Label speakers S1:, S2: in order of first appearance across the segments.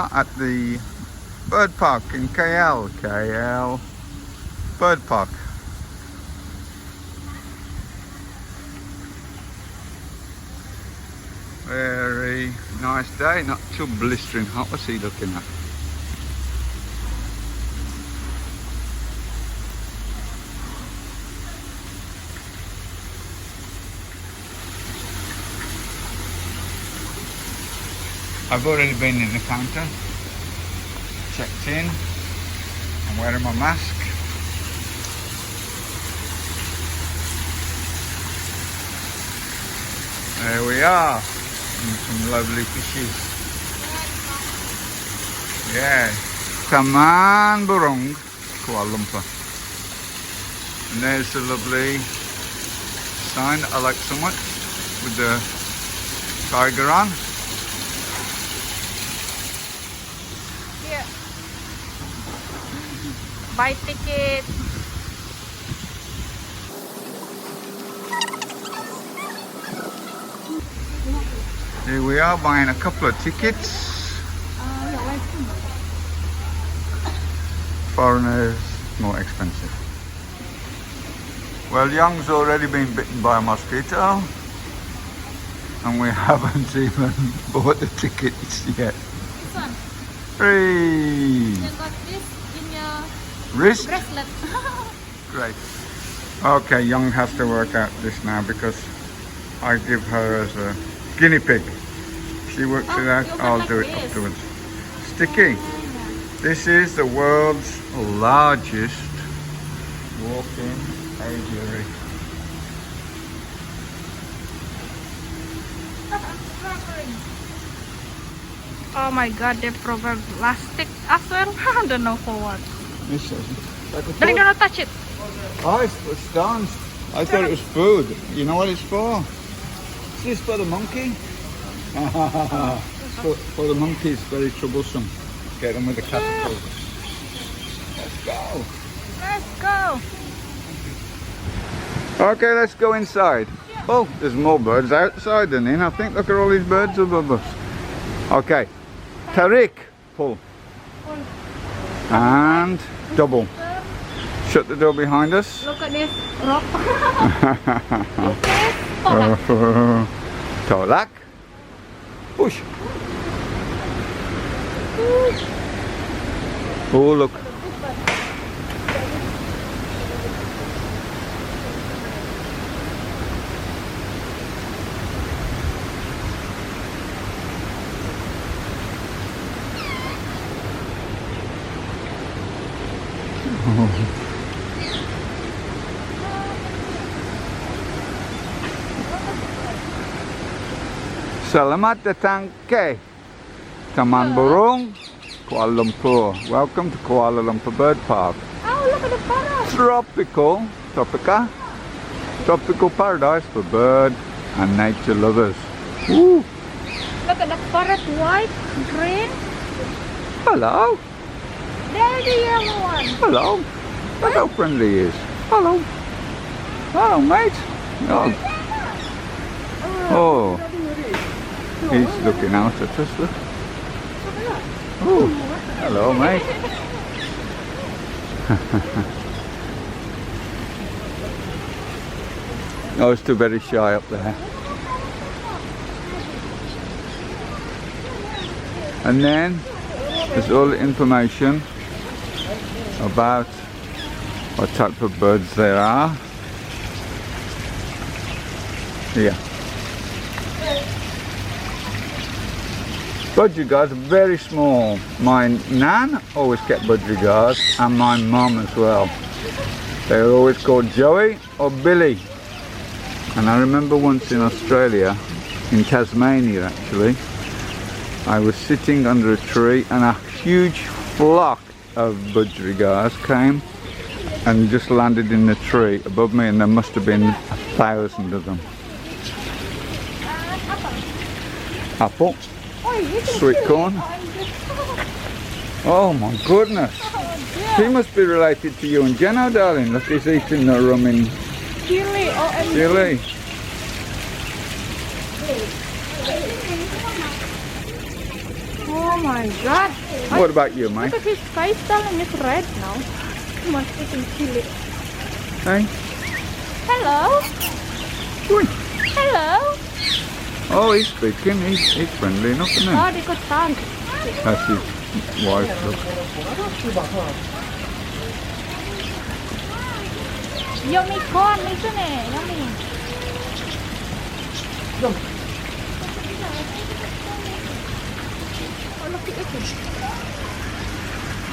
S1: are at the bird park in KL. KL bird park. Very nice day, not too blistering hot. What's he looking at? I've already been in the counter, checked in, I'm wearing my mask. There we are, and some lovely fishes. Yeah, tempat-tempat, Kuala Lumpur. And there's the lovely sign that I like so much with the tiger on.
S2: Buy ticket.
S1: Here we are buying a couple of tickets. Foreigners, more expensive. Well, Young's already been bitten by a mosquito, and we haven't even bought the tickets yet.
S2: This one.
S1: Free.
S2: You got this in your
S1: Wrist?
S2: bracelet.
S1: Great. Okay, Young has to work out this now because I give her as a guinea pig. She works it out, I'll do it afterwards. Sticky. This is the world's largest walk-in aviary.
S2: Oh my god, they provide plastic as well. I don't know for what.
S1: This is like a
S2: They're gonna touch it.
S1: Oh, it's for stones. I thought it was food. You know what it's for? Is this for the monkey? for the monkey, it's very troublesome. Get them with the caterpillars. Let's go.
S2: Let's go.
S1: Okay, let's go inside. Oh, there's more birds outside than in. I think look at all these birds above us. Okay, Tariq, pull. And double. Shut the door behind us.
S2: Look at this rock.
S1: Tolak. Push. Oh, look. Selamat datang ke Taman Burung Kuala Lumpur. Welcome to Kuala Lumpur Bird Park.
S2: Oh, look at the parrot.
S1: Tropical paradise for bird and nature lovers. Woo.
S2: Look at the parrot, white, green.
S1: Hello.
S2: There's the yellow one.
S1: Hello. Look how friendly he is. Hello. Hello, mate. Oh. He's looking out at us, look. Oh, hello, mate. Oh, it's too very shy up there. And then there's all the information about what type of birds there are. Here. Budgerigars are very small. My nan always kept budgerigars, and my mum as well. They were always called Joey or Billy. And I remember once in Australia, in Tasmania actually, I was sitting under a tree and a huge flock of budgerigars came and just landed in the tree above me, and there must have been 1,000 of them. Apple. Sweet corn. Oh my goodness. He must be related to you and Jenna, darling. Look, he's eating the rum in
S2: Chili.
S1: Chile.
S2: Oh my god.
S1: What about you, mate?
S2: Look at his face, darling. It's red now. He must eating chili.
S1: Hey?
S2: Hello?
S1: Oi.
S2: Hello?
S1: Oh, he's speaking. He's friendly enough, isn't he?
S2: Oh, they got tongue.
S1: That's his wife, look.
S2: Yummy corn, isn't it? Yummy. Oh, look at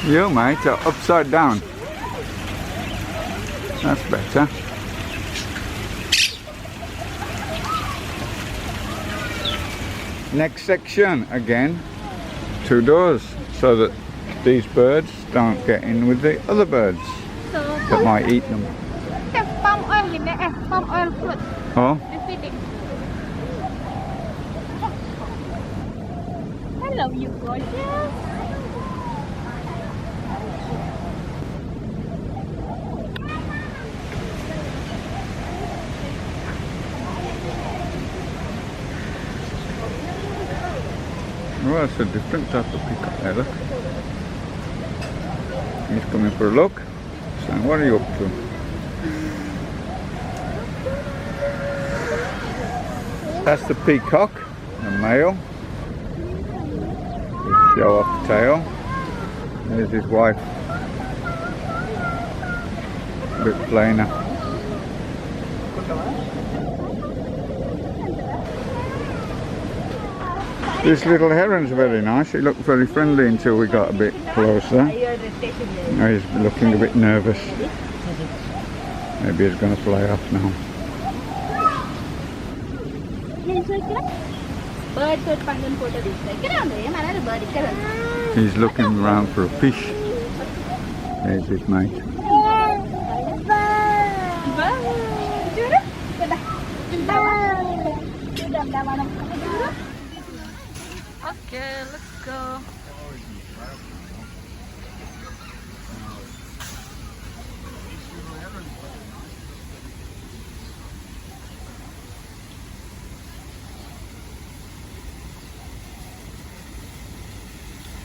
S2: it.
S1: You, mate, are upside down. That's better. Next section, again, 2 doors, so that these birds don't get in with the other birds that might eat them.
S2: Palm oil in there. Palm oil fruit.
S1: Oh,
S2: They're feeding. Hello, you gorgeous.
S1: well, that's a different type of peacock there, look. He's coming for a look. So, what are you up to? That's the peacock, the male. Just show off the tail. There's his wife. A bit plainer. This little heron's very nice. He looked very friendly until we got a bit closer. Now he's looking a bit nervous. Maybe he's going to fly off now. He's looking around for a fish. There's his mate.
S2: Okay, let's go.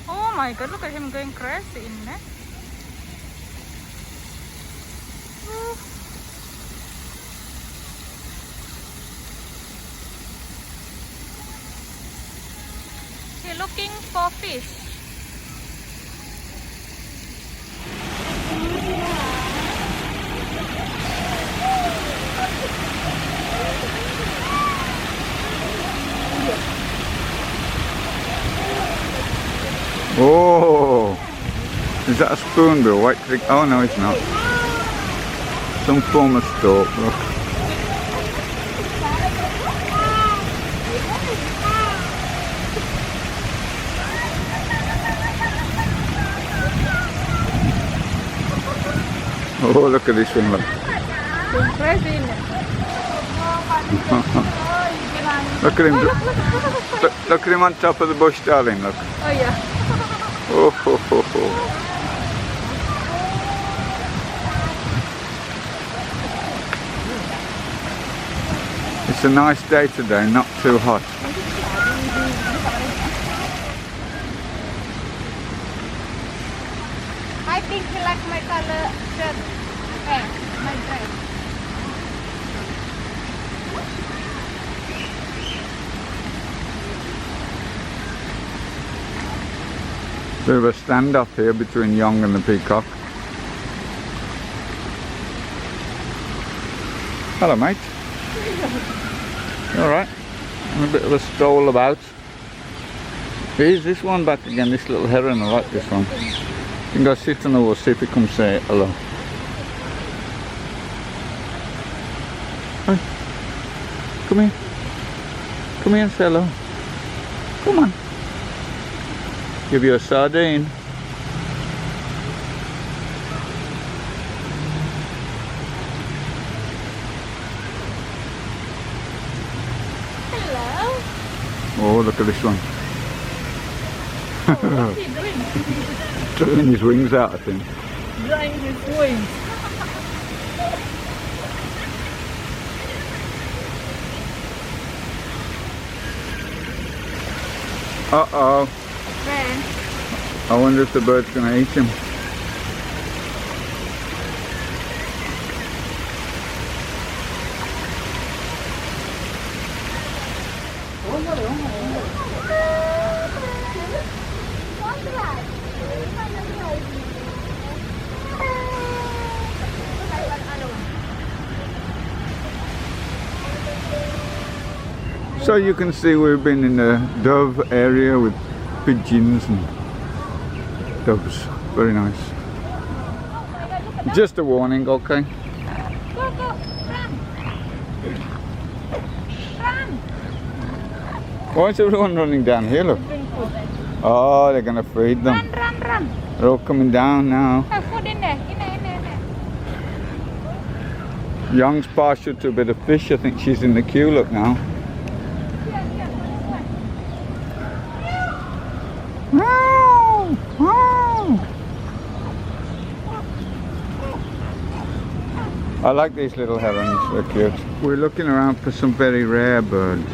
S2: Oh my god, look at him going crazy in there. He's looking for fish.
S1: Oh, is that a spoonbill? White crick? Oh no, it's not. Some form of stork. Look. Oh, look at this one, look. Look at him. Look at him on top of the bush, darling, look.
S2: Oh yeah.
S1: Oh, ho, ho, ho. It's a nice day today, not too hot.
S2: I think he likes my color shirt. My dress.
S1: Bit of a stand-up here between Young and the peacock. Hello, mate. You alright? And a bit of a stroll about. Here's this one back again, this little heron. I like this one. You can go sit on the wall, see if he comes say hello. Hey, come here. Come here and say hello. Come on. Give you a sardine.
S2: Hello.
S1: Oh, look at this one.
S2: What's he doing?
S1: Drawing his wings out, I think.
S2: Drying his wings.
S1: Uh-oh.
S2: Red
S1: I wonder if the bird's going to eat him. So you can see we've been in the dove area with pigeons and doves. Very nice. Just a warning, okay?
S2: Go, go, run. Run.
S1: Why is everyone running down here, look?
S2: Bring food.
S1: Oh, they're gonna feed them.
S2: Run, run, run.
S1: They're all coming down now.
S2: Have food in there. In there, in there, in there.
S1: Young's partial to a bit of fish. I think she's in the queue, look now.
S2: Here, here, this one.
S1: Meow, meow. I like these little herons, they're cute. We're looking around for some very rare birds.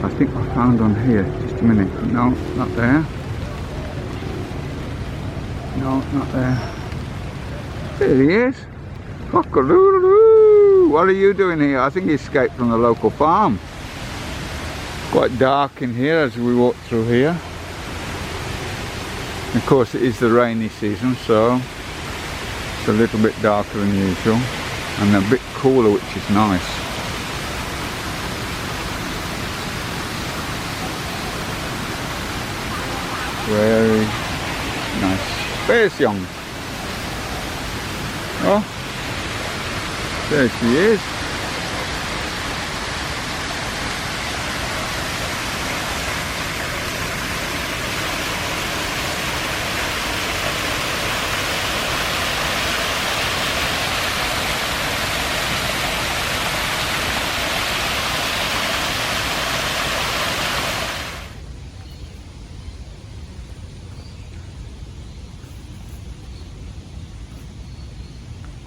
S1: I think I found one here, just a minute. No, not there. No, not there. There he is. Cock-a-doodle-doo. What are you doing here? I think he escaped from the local farm. Quite dark in here as we walk through here. Of course it is the rainy season, so it's a little bit darker than usual and a bit cooler, which is nice. Very nice. There's Young. Oh, there she is.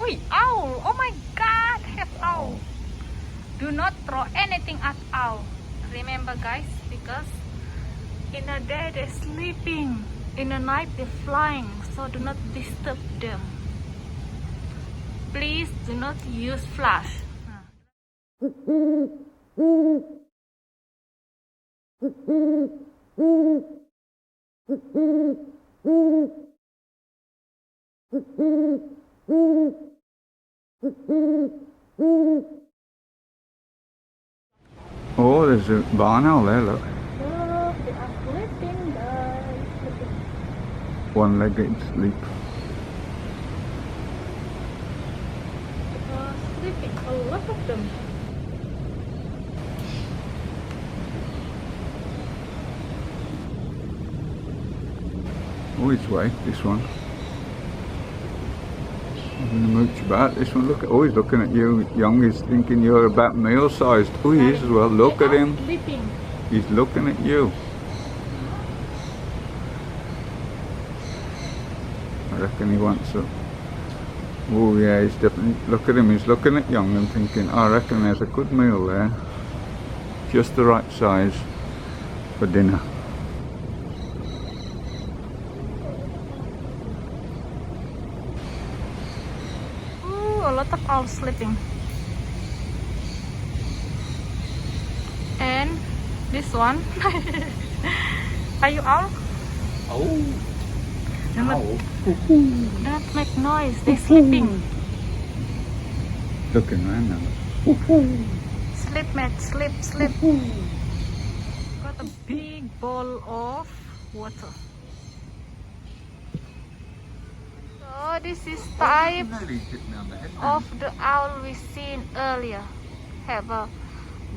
S2: Wait, owl! Oh my god, have owl. Do not throw anything at owl. Remember guys, because in the day they're sleeping, in the night they're flying, so do not disturb them. Please do not use flash.
S1: Oh, there's a barn owl there, look.
S2: Look, they are sleeping guys.
S1: One-legged sleep.
S2: They are sleeping, a lot of them.
S1: Oh, he's awake, this one. Having a mooch about this one. Look at, oh, he's looking at you, Young. He's thinking you're about meal-sized. Oh, he is as well. Look
S2: They
S1: at
S2: are
S1: him.
S2: Sleeping.
S1: He's looking at you. I reckon he wants to. Oh yeah, he's definitely, look at him, he's looking at Young and thinking, I reckon there's a good meal there. Just the right size for dinner.
S2: Ooh, a lot of owls sleeping. And this one. Are you owl?
S1: Oh,
S2: Don't make noise, they're sleeping.
S1: looking around now.
S2: Sleep mate, sleep, sleep. Got a big bowl of water. So this is type of the owl we seen earlier. Have a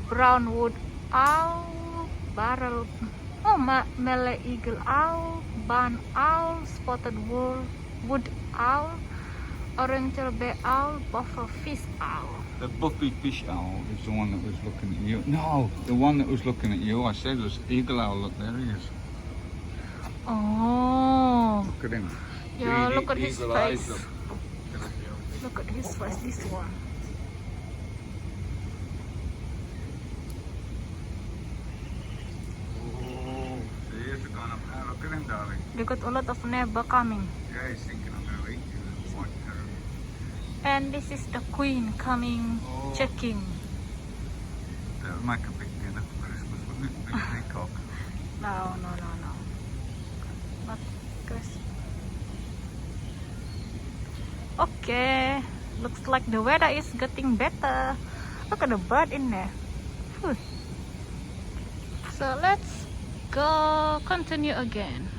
S2: brown wood owl, barrel, Malay eagle owl, barn owl, spotted wood owl, orange bay owl, buffalo fish owl.
S1: The buffy fish owl is the one that was looking at you. No, the one that was looking at you, I said, was eagle owl. Look, there he is.
S2: Oh,
S1: Look at him.
S2: yeah,
S1: Greedy
S2: look at his
S1: eagle eyes,
S2: face. Look at his face, this one.
S1: Oh, he is gone up now. Look at him, darling.
S2: They got a lot of neighbor coming.
S1: Yeah, he's thinking I'm going to eat you, little white parrot.
S2: And this is the queen coming,
S1: Oh.
S2: checking.
S1: That would make a big dinner for Christmas, wouldn't it? Big peacock.
S2: No. Not Chris. Okay, looks like the weather is getting better. Look at the bird in there. Whew. So let's go continue again.